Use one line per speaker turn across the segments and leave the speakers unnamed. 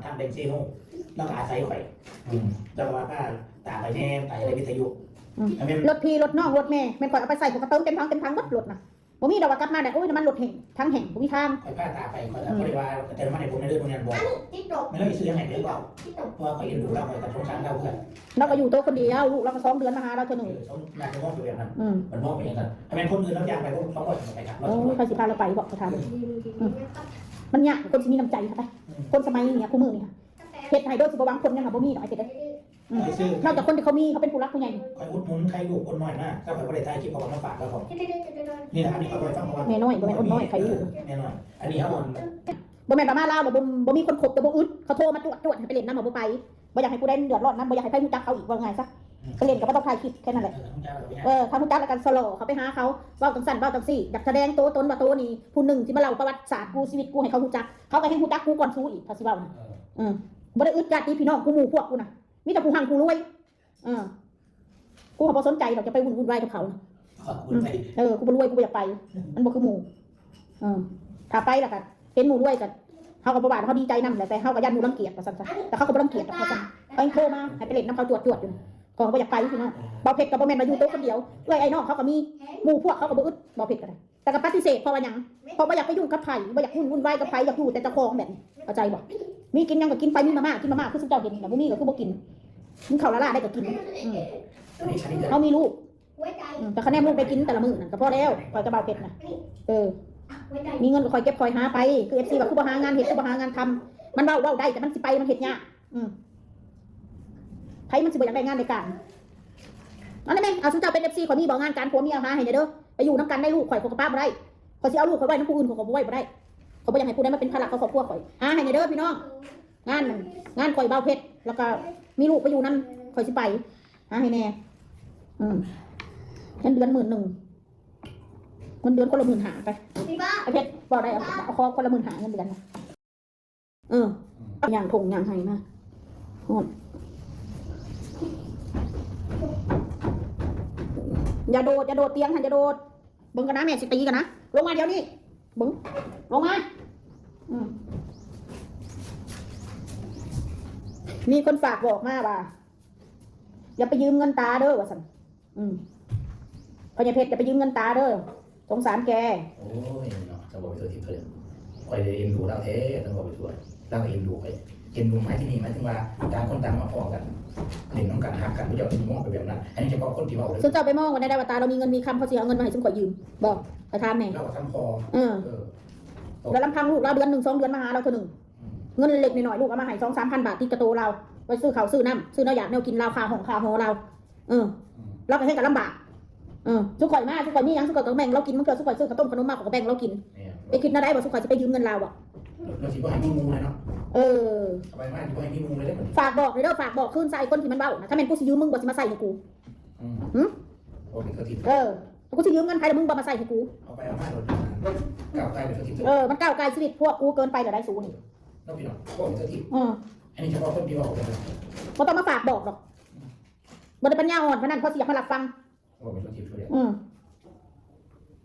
ทำเป็นซีโน่แล้วก็อาศัยข่อยจังหวะป้าตาไปแน่ไปอะไรวิทยุ
รถพี่รถน้องรถแม่แม่ข่อยเอาไปใส่ผมก็เติมเต็มถังวัดรถนะผมมีดอกกลับมาเนี่ยโอ้ยน้ำมันรถแห่งทั้งแห่งผมมีทาง
ข่อยป้าตาไปข่อยบริวารเติมมาในผมในเรื่องนี้บ่อยไม่ต้องไปซื้อยังไงหรือเปล่าเพราะว่าข่อยเห็นดูเราข่อยกับสงสารเราเพื่อน
เราก็อยู่โต๊ะคนเดียวลูกเราก็2 เดือนมาหาเราเท่านึง
น่าจะมองไปแบบนั้นมันมองไปอย่างนั้นถ้าเป็นคนอื่นเราอยากไปก็ต้องไปครับ
โอ้ยใครสิพาเราไปบอกเขาทำมันยากคนที่มีน้ำใจครับไปคนสมัยนี้คู่มือนี่เฮ็ดให้โดยสุภาพคนยังหาบ่มีหน่อยเสร็จเลยนอกจากคนที่เขามีเขาเป็นผู้รักผู้ใหญ่
คอยอุดหนุนใครดูคนน้อยมากถ้าคอยบริษัทคิดเอามาฝากแล้วผมนี่แหละอันนี้เขาคอยฟังว่า
แม่น้อยบ่แม่นอ้นน้อยใครอยู่
แม่น้อยอันนี้เขา
บ่แม่นประมาณลาวบ่มีคนขบแต่บ่อึดเขาโทรมาตรวจให้ไปเล่นน้ำบ่ไปบ่อยากให้ผู้ใดเดือดร้อนนะบ่อยากให้ไผรู้จักเขาอีกว่าไงซะก็เล่นก็บ่ต้องถ่ายคลิปแค่นั้นแหละทำรู้จักแล้วกันสโลเขาไปหาเขาเว้าจังซั่นเว้าจังซี่อยากแสดงตัวตนว่าตัวนี้ผู้หนึ่งที่มาเล่าประวัติศาสตร์กูชีวิตกูให้เขารู้จักเขาก็ให้รู้จักกูก่อนสู้อีกเขาสิเว้านะบ่ได้อึดญาติพี่น้องกูหมู่พวกกูน่ะมีแต่ผู้หังกูรวยกูเขาบ่สนใจหรอกจะไปวุ่นวายกับเขากูบ่รวยกูบ่อยากไปมันบ่คือหมู่ถ้าไปแล้วก็เห็นหมู่รวยก็เขาก็บ่ว่าเขาดีใจนำแหละแต่เขาก็ยันหมู่รังเกียจว่าซั่นๆแต่เขาก็บ่รังเกียจเขาซั่นไปโทรมาให้ไปเล่นน้ำเขาจวดอยู่ก็บ่อยากไปพี่น้องบ่าวเพชรก็บ่แม่นมาอยู่โต๊ะคนเดียวเอ้ยไอ้น้องเขาก็มีหมู่พวกเขาก็บ่อึดบ่าวเพชรก็ได้แต่ก็ปฏิเสธเพราะว่าหยังเพราะบ่อยากไปยุ่งกับไผบ่อยากวุ่นวายกับไผอยากอยู่แต่เจ้าของแบบนี้เข้าใจบ่มีกินยังก็กินไปมีมาม่ากินมาม่าคือซุเจ้าเห็นแต่บ่มีก็คือบ่กินกินข้าวละลาได้ก็กินเขามีลูกแต่คะแนนลูกได้กินแต่ละมื้อนั่นก็พอแล้วคอยกระเบาเป็ดนะมีเงินก็คอยเก็บคอยหาไปคือ FC แบบคือบ่หางานเฮ็ดคือบ่หางานทำมันเว้าได้แต่มันสิไปมันเฮ็ดยากไผมันสิบ่อยากได้งานในการนั่นแหละแม่เอาซุเจ้าเป็น FC ข่อยมีบ่งานการผัวเมียหาให้เด้อไปอยู่นํกันได้ลูกข่อยก็ป้าบ่ได้ข่อยสิเอาลูกข่อยไว้นำผู้อื่นข่อยก็บ่ไว้บ่ได้ข่อยบ่อยากให้ผู้ใดมาเป็นภาระกับครอบครัวข่อยหาให้เด้อพี่น้องงานข่อยเบาเพชรแล้วก็มีลูกไปอยู่นำข่อยสิไปหาให้แน่เงินเดือน10,000เงินเดือนคนละ15,000ไปไอ้เพชรบอกได้เอาคอคนละ15,000เงินเดือนอย่างทงอย่างไห้มาอย่าโดดเตียงหันอย่าโดดเบิ่งกันนะแม่สิตีกันนะลงมาเดี๋ยวนี้เบิ่งลงมามีคนฝากบอกมาว่าอย่าไปยืมเงินตาเด้อว่าสั่นพญาเพชรอย่าไปยืมเงินตาเด้อสงสารแก
โอ้ยเนาะจะบอกไปตัวที่เพื่อนคอยเอ็นดูเราเท่ต้องบอกไปตัวเราเอ็นดูไปเอ็นดูหมายที่นี่หมายถึงว่าต่างคนต่างมาพ้องกันเล่นน้องกันหักกันไม่จะมองไปแบบนั้นอันนี้เฉพาะคนที่บอกเลย
ซึ่งเจ้าไปมองวันในดาวตาเรามีเงินมีคำเขาเสียเอาเงินมาให้ซึ่งขอยืมบอกไปทำแม่
เราทำพอ
แล้วลำพังลูกเราเดือน1-2 เดือนมาหาเราเท่านึงเงินเล็กหน่อยลูกเอามาให้2-3,000 บาทที่กระโตเราไปซื้อข้าวซื้อน้ำซื้อเนื้ออยากเนื้อกินเราคาห้องคาหอเราเราก็ให้กันลำบากสุข่อยมากสุข่อยนี่ยังสุข่อยกับแบ่งเรากินมันเกิดสุข่อยซื้อข้าวต้มขนมมากกว่าแบ่งเรากินไปคิดน่าได้ว่าสุข่อยจะไปยืมเงินเราอ่ะ
เราสิบ่ให้มีมูเลยเนาะไปมากสิบ่ให้มีมูเลยได้
ฝากบอกเลยเด้อฝากบอกขึ้นใส่คนที่มันเบ้านะถ้าแม่นกูสิยืมมึงบ่สิมาใส่ให้กู
โอ้เป็นตัวทิพย์
กูสิยืมเงินใครแต่มึงบ่มาใส่ให้กู
เอาไปเอามาโดนก้าวไกลเป็นตัวทิพย์
มันก้าวไกลชีวิตพวกกูเกินไปเหรอได้สูนี่
น้องพี่น้องพวกเป็นตัวทิพย์อันนี้เฉพาะคนที่บอกเลย
บ่ต้องมาฝากบอกหรอกบ่ได้ปัญญาอ่อนเพราะนั้นเพราะสิอยากมารับฟัง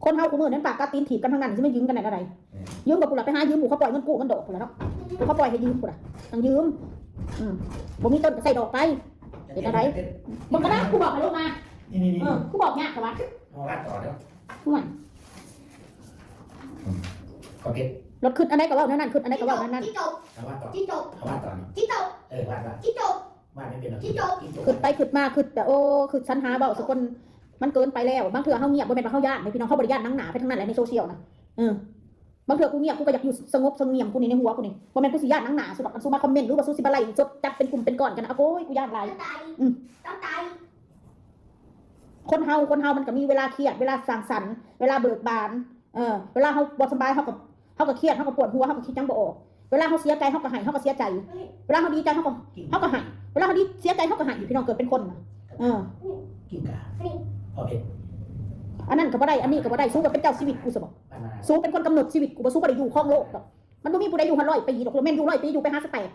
คนเฮาคู่มือนั้นปากกาตีนถีบกันทั้งนั้นสิไม่ยืมกันไหนอะไรยืมกับกูล่ะไปหายืมหมู่เขาปล่อยเงินกู้เงินดอกกูแล้วเนาะกูเขาปล่อยให้ยืมกูล่ะต้องยืมบ่มีต้นใส่ดอกไปเห็นอะไรมึงก็ได้กูบอกให้ลูกมากูบอกเนี่ยค่ะวะ
เอาว่าต่อแล้วโอเค
รถขึ้นอันไหนก็ว่านั่นขึ้นอันไหนก็ว่านั่น
เอาว่าต่อเอาว่าต่อว่าไม่เป็นหรอก
ขึ้นไปขึ้นมาขึ้นแต่โอ้ขึ้นชั้นหาเบาสักคนมันเกินไปแล้วบางเถื่อเขาเงียบบ่แม่นว่าเขาญาติพี่น้องเขาบริญาตนั่งหนาไปทั้งนั้นแหละในโซเชียลนะบางเถื่อกูเงียบกูก็อยากอยู่สงบเสงี่ยมกูนี่ในหัวกูนี่บ่แม่นกูสิญาตินั่งหนาสุดอกสุมาคอมเมนต์หรือว่าสุสิบะไลจดจับเป็นกลุ่มเป็นก้อนกันนะโอ้ยกูญาติหลายคนเฮามันก็มีเวลาเครียดเวลาสังสรรค์เวลาเบิกบานเวลาเขาบ่สบายเขาก็เครียดเขาก็ปวดหัวเขาก็คิดจังบ่ออกเวลาเขาเสียใจเขาก็หายเขาก็เสียใจเวลาเขาดีใจเขาก็หายเวลาเขาดีเสียใจเขาก็หายพี่น้องเกิดเป็นคน
กินกาโอเค
อันนั้นก็บ่ได้อันนี้ก็บ่ได้สู้กับเป็นเจ้าชีวิตกูซะบ่สู้เป็นคนกำหนดชีวิตกูบ่สู้บ่ได้อยู่ครองโลกดอกมันบ่มีผู้ใดอยู่100 ปีดอกแม่นอยู่100 ปีอยู่ไปหาสแตก